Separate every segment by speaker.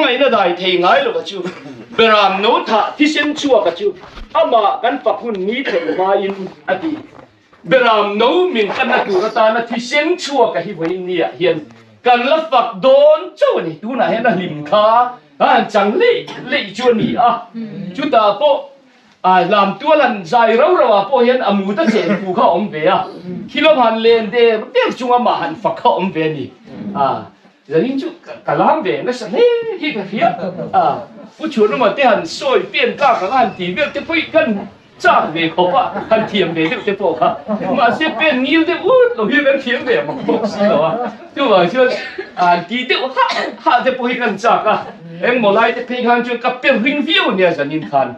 Speaker 1: ngày nó đại thì ngay rồi chứ bây giờ nấu thà thì xem chua cái chứ ama căn phật hun nghĩ thì mai in à đi bây giờ nấu mình căn là tụ ta là thì xem chua cái hi vậy nia hiện căn là phật đón châu này tu này là lim kha chẳng lệ chua nỉ chúng ta po làm tua lần dài rau rau po hiện amu ta sẽ phụ khao ông về khi lo hành lên để biết chung mà hành phật khao ông về nỉ giờ nhìn chú cả làm về nó sẽ hi cái phía phụ chủ nó mà thế hành soi biến cả hành thì biết cái phải cần trả về khó hành thiềm về được cái bộ mà sẽ biến nhiều thế rồi hi biến thiềm về mà không xí rồi chứ mà chứ kỳ tiêu hạ thế bộ hi cần trả em một lại thì phải hàng chuyện cặp biến hình phiêu nha giờ nhìn khăn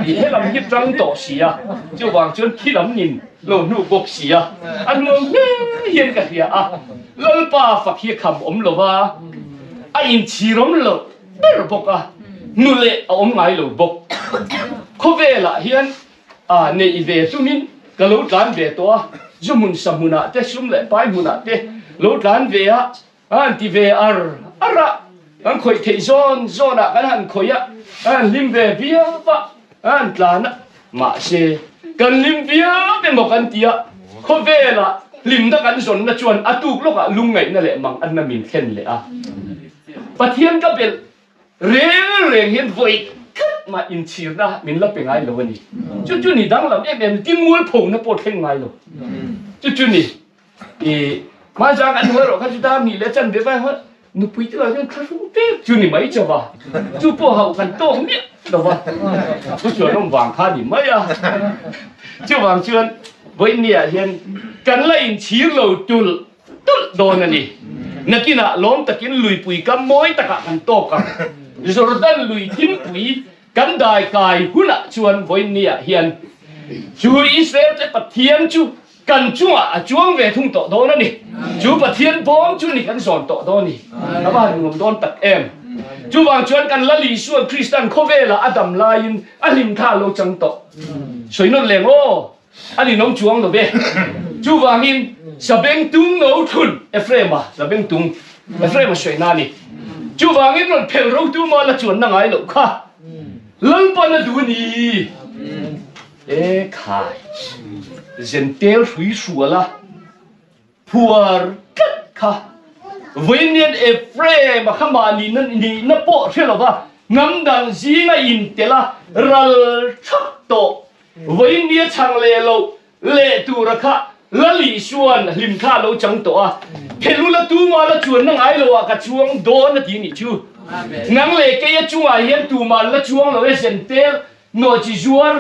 Speaker 1: thì hết làm hiệp trăng tổ xí chứ bằng chuyện khi làm nhìn lỗ nụ bốc xí anh muốn hiền cái phía lỡ ba phật hiệp khăm lỗ va anh chỉ lỗ lỗ bớt bốc nụ lệ ông ngay lỗ bốc khó về là hiền này về chúng mình cái lỗ trán về to chúng mình sắm muna thế chúng lại phải muna thế lỗ trán về anh thì về anh khởi thấy zon cái anh khởi anh lim về vía vợ anh làm mà xe cần lim vía bên một anh tia khó về là lim đó anh zon là chuan tu lúc lung ngày nó lại mang anh là mình khen lại và thiên các bên rèn hiện vậy mà in chiếu ra mình là bên ai rồi nè chú nè đang làm em tim mũi phồng nó bột khen ngay rồi chú nè mà rằng anh nói rồi các chúng ta nghĩ là chân biết vai hết nó bây giờ là cái không biết chú nè mấy cho vào chú bỏ hậu cần to không biết đâu vào chú chưa弄vàng khá thì mấy chú vàng chưa với nè hiện cần là in chiếu lâu chul tốt đồ này nè kia nè lom ta kia lùi bụi cắm mối ta cả cần to cả rồi dan lùi thím bụi cắm đài cài hú nè chuan với nè hiện chú Israel sẽ bắt thiên chú cần chuông về thung tổ đó nè chú bật thiên bom chú nị cần sòn tổ đó nè các bạn ngầm đón tật em chú vàng chuan cần lá lì xuân Christian khó về là Adam Lain anh tha lô trăng tổ soi nó lèng ô anh nông chuông rồi về chú vàng in sa beng tung nấu thun Ephraim sa beng tung Ephraim soi na nè chú vàng in rồi phèo râu tu mà là chuan năng ai lộc kha lăng pan là đủ nì khai dân tiêu suy sủa là phùa cất kha với niên Ephraim mà khăm mà nó bỏ thế là va ngắm đằng gì ngay in thế là ral chắc tổ với niên chẳng lệ tu ra kha là lì xuân lim kha lâu chẳng tổ thế lúc là tu mà là chuồn nó ngay lâu cả chuông đó nó tí nhỉ chứ ngang lệ cái chuông ai hiện tu mà là chuông là cái dân tiêu nó chỉ chuồn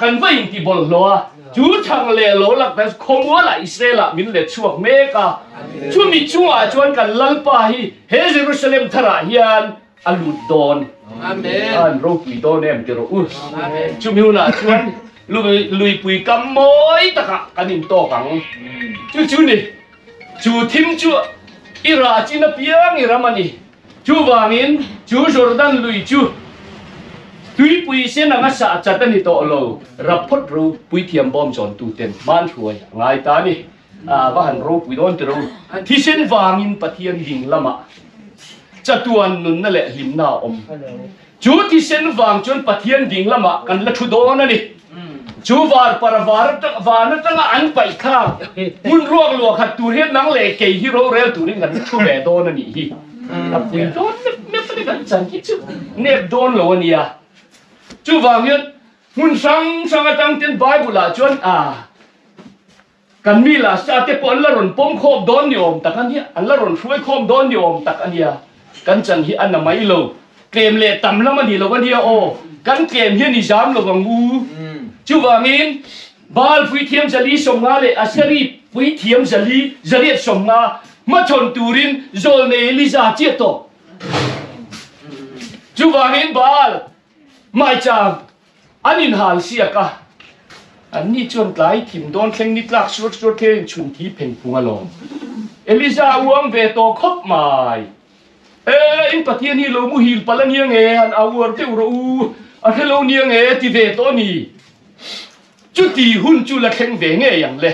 Speaker 1: cần với in thì bỏ lo chú thằng lệ lỗ là cái không muốn lại Israel là mình lệ chuộc mê cả chú mi chú chuan cần lal pa hi he Jerusalem thara hian alut don amen rô quỷ don em kêu rồi chú mi na chuan lui quỷ cắm mối ta cả cái niệm to cẳng chú này chú thím chú ira chỉ na piang ira mani chú vangin chú Jordan lui chú tuy bùi sen là ngắt sạ chặt tên thì tổ lầu rập phốt ru bùi thiềm bom tròn tu tiền ban chuối ngài ta đi và hẳn ru bùi đón từ ru thì sen vàng in bát thiên hình lama chặt tuan nun nè lệ lim na om chú thì sen vàng chọn bát thiên hình lama cần là chú đó nè đi chú var nó tăng ăn bảy khang mun ruộng luộc hạt tu hết nắng lệ kề hero reo tu nên gần chú bè đó nè nhỉ là bùi đón nếp phải gần chẳng cái chứ nếp đón lầu nè chú vàng hiện mun sang cái trang tiền Bible là chuan cần mi là sa te pon la ron pom khom don niom tak an hi an la ron phoi khom don niom tak an ya kan chan hi an na mai lo kem le tam la man hi lo kan hi o kan kem hi ni jam lo wang u chú vàng in bal phui thiam jali som nga le asari phui thiam jali som nga ma chon turin zol ne li za chi to chú vàng in bal mai chang anin hal siaka anh ni chọn cái thìm đón khen nít lạc suốt khen chun thi phèn phung alo Eliza uang về to khóc mày in patien hi lo mu hil palan hiang he an awar te uro hello niang he ti về to ni chú ti hun chú là khen về nghe yang le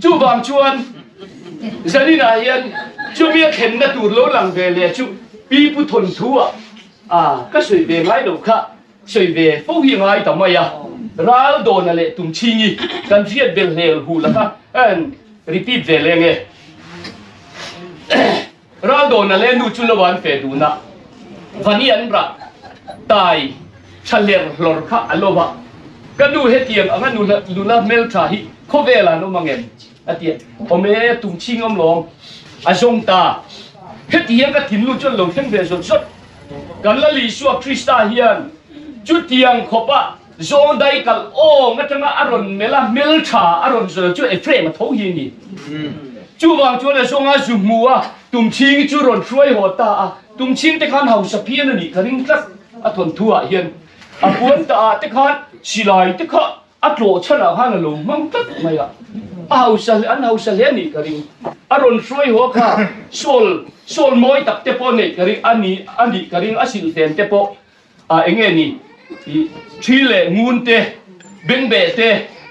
Speaker 1: chú vàng chuan zani na hian chú bia khen na tur lo lang về le chú ปีพุทนทัวก็สวยเวงไงหนูค่ะสวยเวฟงยังไงทำไมร้าวโดนอะไรตุ่มชิงีกันเทียดเบลเลลหูละค่ะรีพีทเวลไงร้าวโดนอะไรนูจุลวันเฟดูนะวันนี้อันบระตายเฉลียงหลอค่ะอโลบะก็ดูเฮตียงอันนั้นนูน่าเมลทาฮิเขาเวลาโนมังเงินอตียผมเอตุ่มชิงอมลงอาจงตาเฮตียงก็ถิ่นลูกจนหลงเพ่งเบสสดกันละลิชัวคริสตาเฮียนจุดเตียงขบะโซนได้กันโอ้งั้นจังอารมณ์เมล่าเมลชาอารมณ์สุดจุดเอฟเฟรมมาทวีนี่จู่วางจวนเลยส่งอาจุมัวตุ่มชิงจุรนช่วยหัวตาตุ่มชิงแต่ขันเฮาสเปียนนี่กระดิ่งกลักทนทัวเฮียนปวนตาแต่ขันสิไลแต่ขันโหลชนะฮันลงมังตัดไม่ละเฮาสเลนี่กระดิ่งอารมณ์ช่วยหัวข้าโซลมอยตักเตปนี่กระดิ่งอันนี้กระดิ่งอาศิลเซนเตปเองนี่ชีเลงูนเตเบนเบเต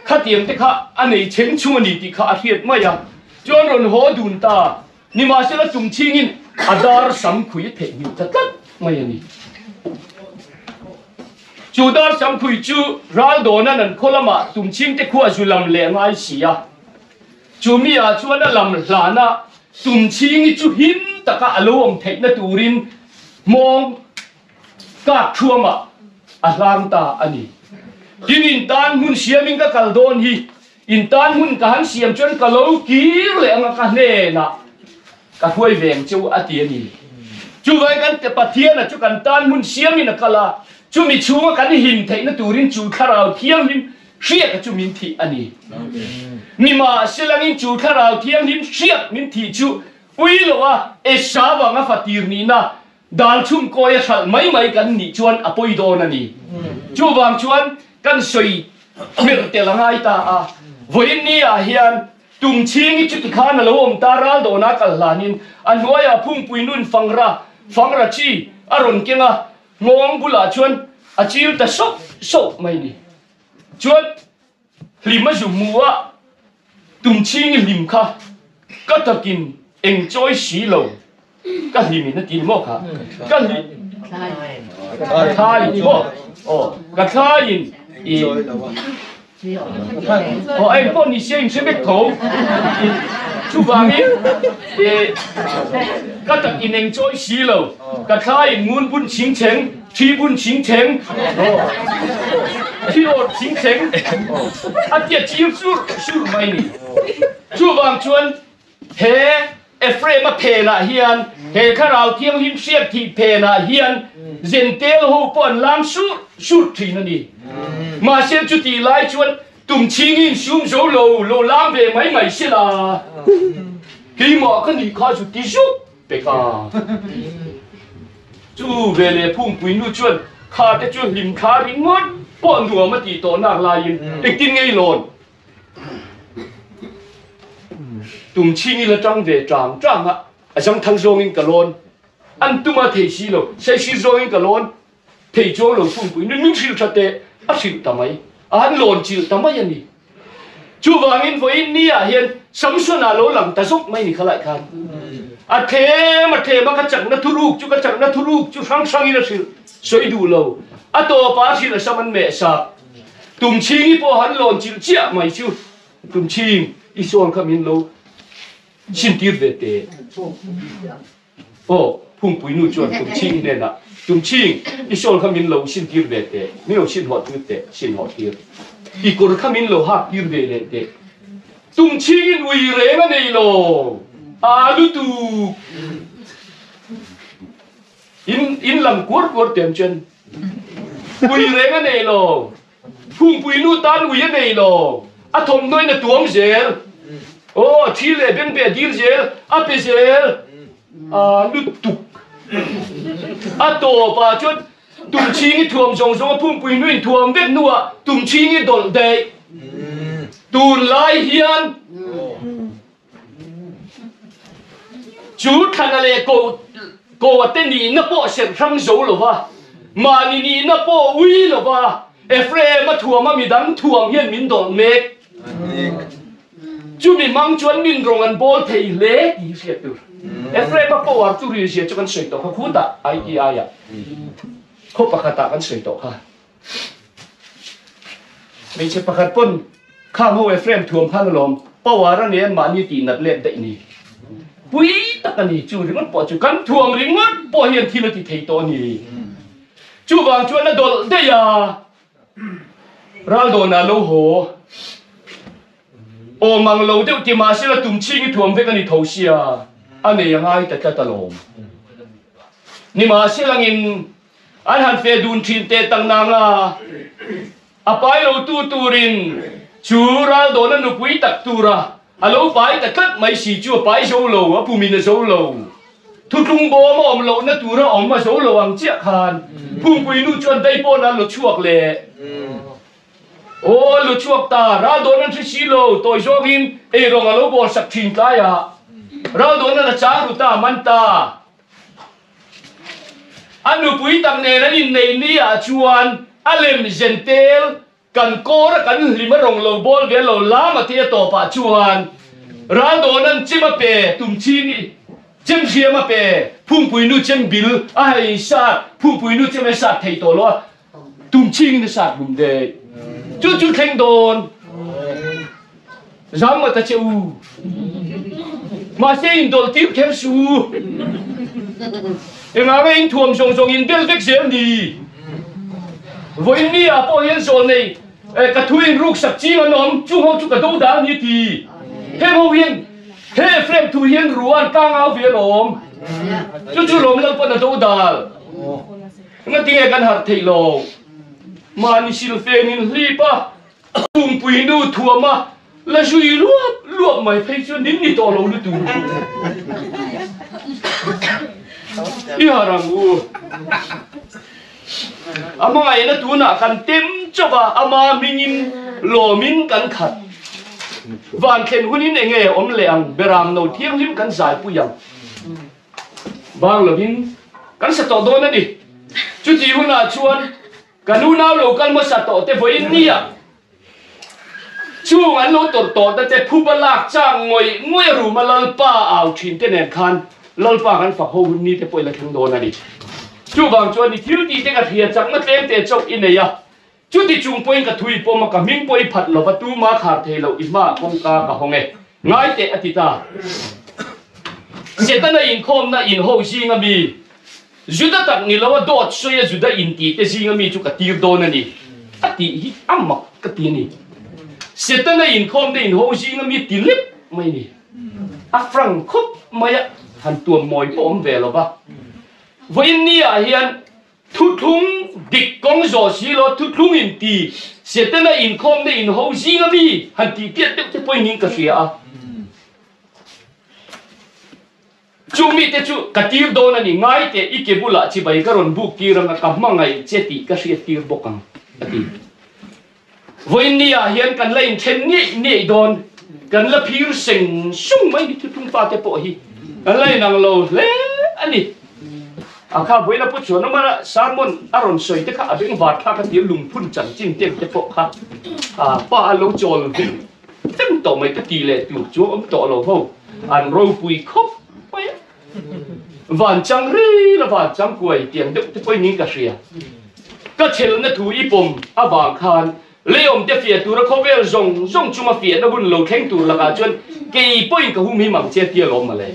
Speaker 1: ข้าเตรียมเตข้าอันนี้เชิงชวนนี่ที่ข้าเทียดไม่ยังจวนรนหัวดุนตานี่มาเสละจุ่มชิงินอาดาร์สัมคุยเทมิจัดลัดไม่ยังนี่จูดาร์สัมคุยจูรัลโดนั่นคนละมาจุ่มชิงเตขัวจุลำเลงไอเสียจูมีอาชวนนั่นลำลานะจุ่มชิงจูหินตะกะอารมณ์เทนตูรินมองกาชัวมาอาลามตาอันนี้ยินอินตานมุนเสียมิงก็กลโดนฮีอินตานมุนกันเสียมจนกะโลกีเลยอังกันเนนะกะห้วยเวงจูอาเตียนี่จูไว้กันแต่ปะเทียนะจูกันตานมุนเสียมินะกะลาจูมีชูมากันหินเทนตูรินจูคาราวเทียมหิมเชียกจูมินทีอันนี้นี่มาเสลังอินจูคาราวเทียมหิมเชียกมินทีจูอุ้ยหรอวะเอชาวังฟัติรนีนะดาลชุมโกยชัลไม่กันนี่ชวนอภัยโดนนี่จูบางชวนกันสวยเมื่อเตลังไงตาวันนี้เฮียนตุ่มชิงจุดขานละวมตาราลโดนักลานินอันว่าพุ่งปุยนุ่นฟังระชีอารมณ์เก่งงงบุลาชวนอาชีพแต่โซไม่นี่ชวนลิมจุมัวตุ่มชิงลิมค่ะก็ตะกิน enjoy สีโลก็ลิมินตีนโมค่ะก็ลิทายโมก็ทายอีไอ้พวกนี้เสียงใช่ไหมเขาชูบามีก็ตะกิน enjoy สีโลก็ทายงูนบุญชิงเฉิงชีบุญชิงเฉิงที่โอชิงเฉิงอาเจียจีบสู้ไม่นี่ชูบางชวนเฮเอฟเฟรมาเพนาเฮียนเฮข้าเราเที่ยงหิมเสียที่เพนาเฮียนเซนเตลหูปนลามสู้ทีนั่นนี่มาเสียจุดที่ไล่ชวนตุ่มชิงินชุ่มโจโลลามเบไม่เสียละกี่หมอกันนี่ข้าจุดที่สู้เปกาจูเวเลพุ่งปุยนู่ชวนข้าแต่ชวนหิมขาริงงดป้อนหัวมาตีโตนากลายินเด็กกินไงหลอนตุ่มชิงิละจังเวจังจังทั้งโจงินกะลอนอันตุมาเทชีโลใช้ชีโจงินกะลอนเทโจโลพุ่งปุยนู่ชิลชัดเตอชิลทำไมอันหลอนชิลทำไมยันนี่จูวางินไว้นี่เห็นสัมสนาโลหลังแต่ซุกไม่นี่ขลายกันอาเทมากระจังนัทุรุกจูกระจังนัทุรุกจูฟังอินะสิสวยดูโลอาตัวป้าสิละสมันเมษาตุ่มชิงอีพอหันหลอนจิลเจียไม่จูตุ่มชิงอีส่วนขมิ้นโลชินตีร์เวเตโอ้พุ่งปุยนู่จวนตุ่มชิงเนี่ยนะตุ่มชิงอีส่วนขมิ้นโลชินตีร์เวเตไม่เอาชินหอดตีร์เตชินหอดตีร์อีกคนขมิ้นโลหักตีร์เวเตตุ่มชิงอุยเร่กันเลยโลalu tu in lam kur tem chen pui re nga nei lo phung pui nu tan ui nei lo a thom noi na tuam zel o thi le ben be dir zel a pe zel alu tu a to pa chon tum chi ni thuam jong jong phung pui nu thuam bet nu a tum chi ni dol dei tun lai hian chú thằng này cô tên đi nó bỏ xem răng dấu rồi va mà ni nó bỏ uy rồi va Ephraim mà thua mà mi đắng thua hiền min đòn mệt chú mi mang chuan min rong ăn bol thầy lé gì phiệt được Efraim pa power tu ri sia chu kan soi to kha khuta ai ki aya kho pakata kan soi to khaไม่ใช่ประคัดปนข้างหัวเฟรมถ่วงพันลมเพราะว่าเราเนี่ยมานี่ตีนัดเล่นได้นี่ปุ้ยตะกันนี่จู่ริงมันปอจู่กันถ่วงริงมันปอเห็นทีละที่เทตัวนี่จู่บางชวนน่ะโดนเดียเราโดนน่ะโลโหโอมังโลเดี๋ยวที่มาสิละตุ่มชิงถ่วงเวกันนี่ทเสียอันนี้ยังไงแต่ตะลมนี่มาสิละงินอันหันเฟดูนทินเตตังนางละอาไปเราตูรินชูราโดนนุปุยตักตูระอาเราไปแต่ตัดไม่สีจูไปโซโลอ่ะผู้มีนโซโลทุกลุงโบมาอมโลนั่นตูระอมมาโซโลอังเจียคานผู้ปุยนู่จวนได้ปนันหลุดช่วงเล่โอ้หลุดช่วงตาราโดนนั่นที่สีโลตัวโจกินเอรองอาเราบอสักทิ้งตายอ่ะราโดนนั่นจ้ารุตามันตาอันนุปุยตักเนรนินในนี้อาชวนอเลมเจนเทลกันโกระกันริมรงโลบอลเวลโลลามาเทียต่อปะชวนร้านโดนันจิมาเปตุมชีนี่จิมเชียมาเปพุ่งปุยนูจิมบิลไอชาพุ่งปุยนูจิมชาเทยตัวล้อตุมชิงนี่ชาบุมเดจู่แข่งโดนร้านมาตะเจ้ามาเสียงโดนทิพย์แค่สูเอ็งอะไรอินท่วมส่งอินเดลเฟกเสียงดีวันนี้อ่ะพอเห็นโซนนี่กระทุยรูกสักจีมันนมจู่เขาจู่กระโดดด่านี่ทีเฮ้เขาเห็นเฮ้เฟรมทุยเห็นรัวก้างเอาเวียนลมจู่ลมแล้วปนกระโดดด่างั้นที่ไงกันหัดเทโลมานี่สิลเฟนินรีปะปุ่มปุยดูทัวมาแล้วช่วยรวบไม่เพ่ชวนนิ้นนี่ต่อเราดูดูอีหารังกูอามาไอ้นั่นตัวน่ะกันเต็มจ้าอามามินินหล่อมินกันขัดวันเข็นหุ่นนี่เองอมเลียงเบรามโนเที่ยงริมกันสายปุยังบางเหล่านี้กันสตอโดนนั่นดิจุดที่หุ่นน่ะชวนกันนู่นเอาโลกันมาสตอแต่พออินนี่อ่ะช่วงอันโลต่อแต่ผู้บลากจ้างงวยรู้มาลลป้าเอาชินเตเนคันลลป้ากันฝักหุ่นนี่แต่พอละทั้งโดนนั่นดิจู่บางชวนนี่ทิวตีเด็กเฮียจังมาเต็มเตะจบอินเนี่ยจู่ที่จุงปอยกับทุยปอมากับมิงปอยผัดเราประตูมาขาดเทเราอิมาคงกากับหงเงง่ายเตะอธิตาเสร็จแล้วอินคอมนะอินโฮซิงมีจุดตักนี่เราว่าโดดช่วยจุดอินตีแต่ซิงมีจู่กับตีโดนนี่อธิฮิอัมมักกับตีนี่เสร็จแล้วอินคอมได้อินโฮซิงมีตีลิบไม่นี่อัฟรังคุบไม่หันตัวมอยปอมเวลปะวันนี้อ่ะเฮียนทุกทุ่งดิกกงโจสีโลทุกทุ่งอินตีเสร็จแล้วอินคอมได้อินโฮซิงมีหันตีเปียเด็กจะไปนิ่งกับเสียจู่มีแต่จู่กตีโดนนี่ง่ายแต่อีกบุละที่ไปกระรอนบุกตีรังกับมังไงเจติก็เสียตีบกังตีวันนี้อ่ะเฮียนกันเล่นเช่นนี่โดนกันละพิรเสิงสุ่มไม่ได้ทุกทุ่งฟ้าแต่ปะฮีกันเล่นนางโลเล่อันนี้ข้าพเจ้าพูดชวนน้ำมันสารมนอารมณ์สวยแต่ข้าเป็นบาดข้ากันเดียวลุงพุ่นจันจิ้มเต็มจะปกข้าป้าเราโจรเป็นตั้งต่อไม่ตะกี้เลยจู่จู่อมต่อเราเขาอันเราปุยคบไปหวานจังรีละหวานจังกวยเตียงเด็กจะไปนี้ก็เสียก็เชลนั่นถูอีปมอาบางคานเลี้ยมจะเฟียตัวเราเขาเวลจงจุมาเฟียนะหุ่นเราแข่งตัวละกันจนกี่ปุ่ยกับหุ่นมีหมั่งเจี๊ยเตี้ยลมมาเลย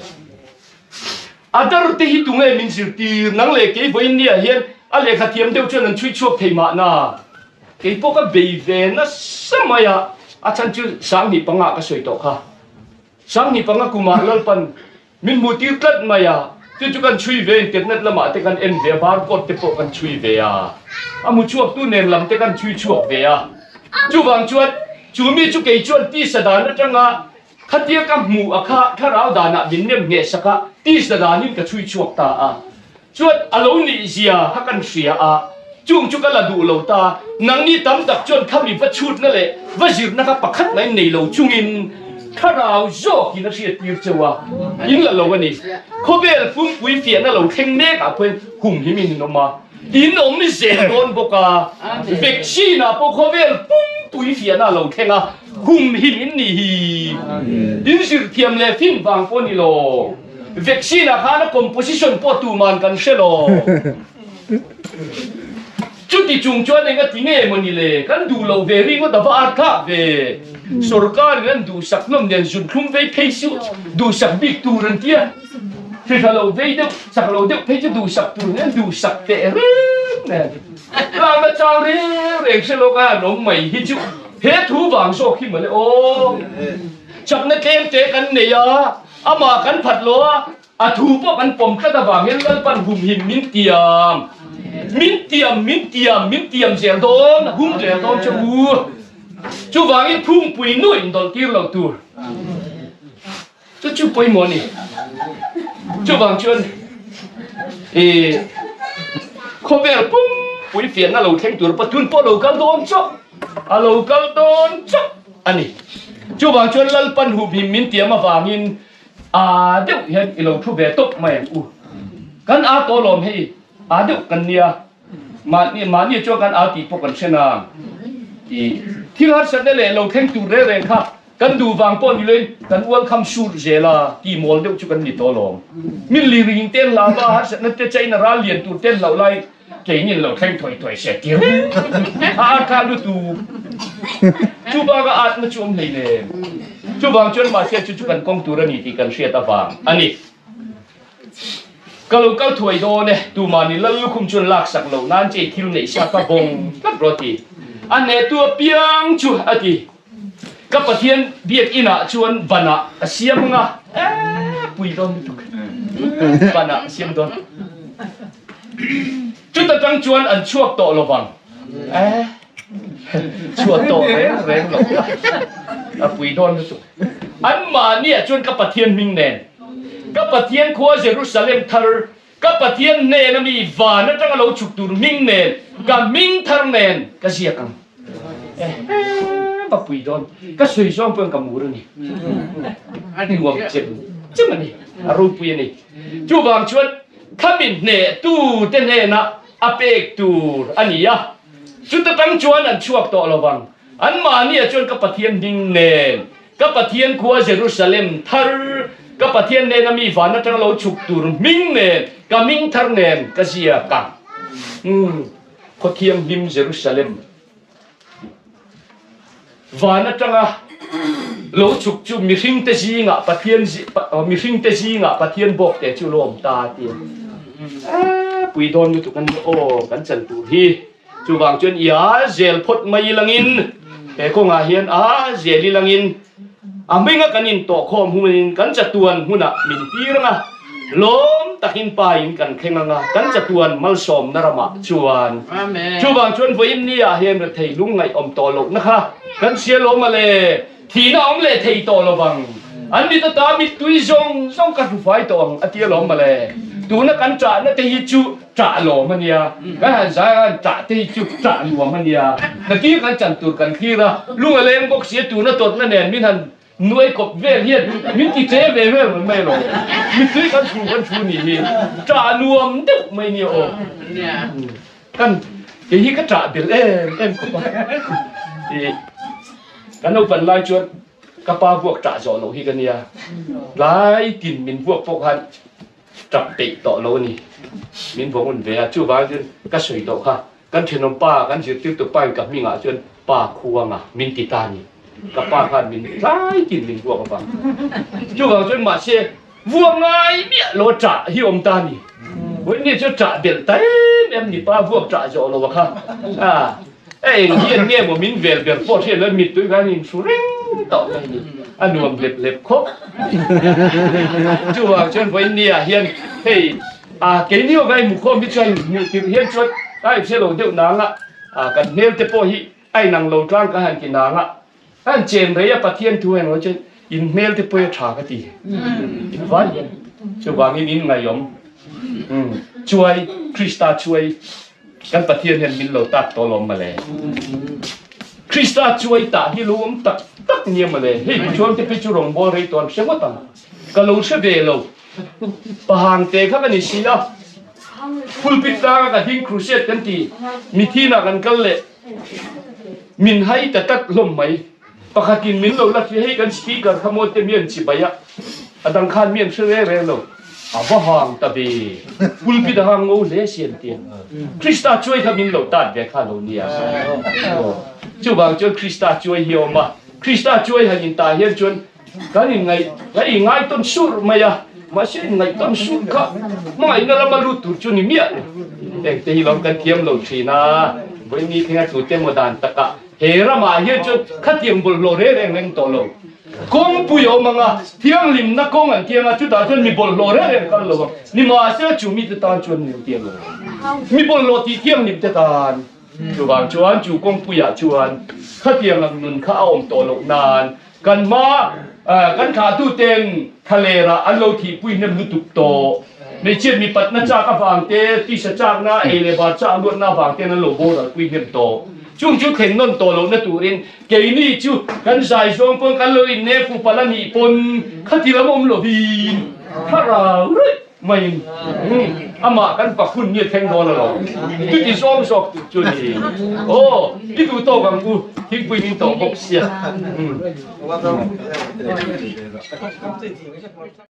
Speaker 1: อาจารย์ที่ฮิตุงเอมินสิตีนังเล็กไอ้วันนี้เห็นอะไรขัดเทียมเดียวจนนั้นช่วยช่วยเทมานะไอ้พวกก็เบย์เวนะสมัยอาจารย์ชื่อสังหิปังก็สวยต่อค่ะสังหิปังกุมารลปันมินมูติตัดมาที่จุกันช่วยเวน์เต็มนัดละมาแต่กันเอ็นเวียบาร์กดแต่พวกกันช่วยเวียอามุช่วยตู้เนินลำแต่กันช่วยเวียจู่บางช่วยจู่มีจู่เกยช่วยที่สดานจังขัดเทียกับหมู่อาคาข้าเราดานะบินเนียมเงสกะที่สดานินก็ช่วยช่วยตาช่วยอารมณ์นี้เสียฮักกันเสียจุงจุกันละดูเราตานังนี้ตั้มตักจนข้ามีวัชุดนั่นแหละวัจิรนะครับปักขัดไหนในเราจุงอินข้าเราโยกินเสียตีจัวยิงละเราวันนี้เขาเบลฟุ้งปุยเฟียนั่นเราเข่งเมกเพื่อนหุ่มหิมินออกมาอินอมนี่เสียโดนปกเวกชีน่ะพวกเขาเบลปุ้งปุยเฟียน่ะเราเข่งหุ่มหิมินนี่อินสิเทียมเลฟินบางคนนี่โล vaccine à khá nó composition po tu man kan shelo chút thì chung cho nên cái tiếng nghe mà đi lệ kan du lâu về ring có đào phát khác về सरकार kan du sak nom den jun khum ve phe su du sak big tu ran tia phe lo ve de sak lo de phe du sak tu ne du sak te re ne la ma chang re re se lo ka nom mai hi chu he thu wang so khi ma le o chak na kem te kan ne ya ama kan phat lo a thu po kan pom ka da wang hen lan pan hum him min tiam zel don hum zel don chu chú vàng ít phun bụi nuôi đòn tiêu lẩu tù chú bụi mòn nè chú vàng chuyên có vẻ bung bụi phiền là lẩu thanh tù bắt thun po lẩu cal đôn chóc lẩu cal đôn chóc anh nè chú vàng chuyên lal pan hụp hìm min tiệm mà vàng in đeo hiện lẩu thu về tốt mày căn to lòm hay đeo căn nia mà nia cho căn tí po căn sen àที่รัฐเสนอเลยเราแข่งตัวเร่งค่ะกันดูวางป้อนอยู่เลยกันอ้วนคำสูดเจล่ากี่โมลเดียวจุกันนี่ตัวลงมิลลีริงเต้นลาวาฮัสนั่นจะใจนาราเลียนตัวเต้นเราไล่เก่งนี่เราแข่งถอยเสียเดียวการดูตูจูบางก็อาจมาชมเลยเนี่ยจูบางจนมาเสียจุกันกองตัวนี่ที่กันเสียตาฟางอันนี้ก็เราก็ถอยโดนเนี่ยดูมานี่แล้วลูกคุมชนลักสักเหล่านั้นเจทิลในชาติบงกับรถที่อันนี้ตัวเปียงชัวอดีกับประเทศเบียดอินะชวนบานะเสียมงะปุยโดนทุกบานะเสียมโดนจุดตั้งชวนอันชั่วโตระวังชั่วโตแรงหลงปุยโดนทุกอันมาเนี่ยชวนกับประเทศมิงเนนกับประเทศคัวเยรูซาเล็มทาร์กับประเทศเนนมีวานนั่นจังเราฉุกตูมิงเนนกับมิงทาร์เนนก็เสียกันปะปุยโดนก็สวยช่องเพื่อนกับหมูนี่อันนี้ว่าเจ็บมันนี่รูปปุยนี่จูบางชวนขมิ้นเนตู้เต้นเนนะอาเป็กตูอันนี้อะจุดตั้งชวนอันช่วงต่อระวังอันมาเนี่ยชวนกับประเทศมิงเนนกับประเทศคัวเยรูซาเล็มทาร์กับประเทศเนนมีวานนั่นจังเราฉุกตูมิงเนนกับมิงทาร์เนนก็เสียกันเขาเทียมริมเยรูซาเล็มวานัจังอะโลชุกจูมีริงเตจีงะปะเทียนมีริงเตจีงะปะเทียนบอกแต่จูโลมตาเตียปุยโดนอยู่ตุกันโอ้กันจันตูฮีจูวางจนยาเจลพดไม่ลังอินแต่ก็งาเฮียนเจลิลังอินไม่งะกันอินโตคอมหุนินกันจัตวนหุนะมินตีรังอะล้มตะกินปายินกันเข่งงะกันจัตวนมัลสอมนรมาชวนจูวางจนไว้นี่เฮียนเทลุงไงอมโตลกนะคะกันเสียลมมาเลยทีน้องเลยเทยโตระวังอันนี้ตามีตุยจงกันไฟตองอธิลมมาเลยดูนักกันจ่านักเตยจุจ่าหลอมันเนี่ยกันหันสายกันจ่าเตยจุจ่าหลวงมันเนี่ยตะกี้กันจันตุกันขี้ละลุงอะไรมันก็เสียตูนักตดนั่นเองมิทันหน่วยกบเวรเฮียนมิติเจเวรมันไม่หรอกมิตุยกันชูนี่จ่าหลวงเด็กไม่เนี่ยโอ้กันอย่างนี้ก็จ่าเดือดเอ็มก็ไปกันเอาเป็นลายชวนกระป๋าพวกจ่าจ่อเราที่กันเนี่ยลายกินมินพวกหันจับติต่อเรานี่มินพวกมันเวียจู่บ้านจนก็สวยต่อค่ะกันเทนมป้ากันเสียติ้วตัวป้ากับมิงอ่ะจนป้าควงอ่ะมินติตานี่กระป๋าพันมินลายกินมินพวกกระป๋าจู่บ้านจนมาเสียวัวไงเมียโลจ่าที่อมตานี่วันนี้จะจ่าเดือดเต็มเอ็มนี่ป้าพวกจ่าจ่อเราค่ะเอ้ยเฮียเนี่ยมันมินเวลเกิดพอเทียนแล้วมิดตัวกันนี่สุริงต่อไปนี่อันนวมเล็บครบจู่ว่าจนวันนี้เฮียนเฮ้ยเกณฑ์นี้ว่าไงมุขมิจฉามุขเฮียนชดไอ้เสียเราเดี๋ยวนางละกันเนลเตปโอฮิไอ้นางเราจ้างกันกินนางละอันเจมเรียปะเทียนทัวร์เราจะอินเมลเตปโอฮิฉากตีอินวันจู่ว่างี้ไงยมช่วยคริสตาช่วยกันประเทศเห็นมินโลตัดตัวลมมาเลยคริสต์ช่วยตาที่รู้ตักเนี่ยมาเลยเฮ้ยชวนที่ไปจุรงบริตรเชื่อว่าตั้งก็รู้เชื่อเบลปะหางเตะข้ากันนี่สิละฟุลปิดตากันทิ้งครูเซตกันทีมีที่นักกันกันเลยมินให้แต่ตัดลมไหมปะกินมินโลลักให้กันสปีกเกอร์ขโมยเตมียนสิบายะอดังคานเมียนเชื่อเร่เรา อาว่าห่างตะเบปุลพิดห่างงูเลเซียนเตียนคริสต์ช่วยทำมินโลตัดเวคาโลเนียจู่บางจนคริสต์ช่วยเหี่ยวมาคริสต์ช่วยให้ยินตาเฮียนจนกันยังไงต้นสุดมาyaมาเช่นไงต้นสุดก็ไม่นั่นเรามารู้ตัวจนนี่เมียเด็กที่เรากันเทียมเราชีนะวันนี้ที่งานสุดเต็มหมดานตะกะเฮรามาเฮียจนขัดเทียมบุลโลเร่แรงตัวเรากงปุยอมังอ่ะเที่ยงลิมนักกงอ่ะเที่ยงอ่ะจุดตาจนมีบอลโลเร่กันโลนี่มาเสียจูมีตาจนมีเที่ยงมีบอลโลที่เที่ยงลิมตาจูบางจวนจูกงปุยอ่ะจวนขัดเที่ยงอ่ะนุนข้าวอมตัวโลนานกันมากันขาตู้เต็งทะเลระอันโลที่ปุยน้ำลุตุกโตไม่เช่นมีปัตนาจากฟังเตที่สจากนะเอเลบาจากล้วนน้าฟังเตนั่นโลโบระปุยน้ำโตจุ่มเห็นนนโตโลนตูรินเกนี่จู่กันใส่ช่วงปนกันเลยเนฟูปลานีปนขัดที่ละมุมโลบีนถ้าเราไม่อามากันปักคุณเนี่ยแทงโดนแล้วจุดที่ซ้อมสอกจุดนี้โอ้ที่ดูโตกังกูทิ้งปุยมินโตบกเสีย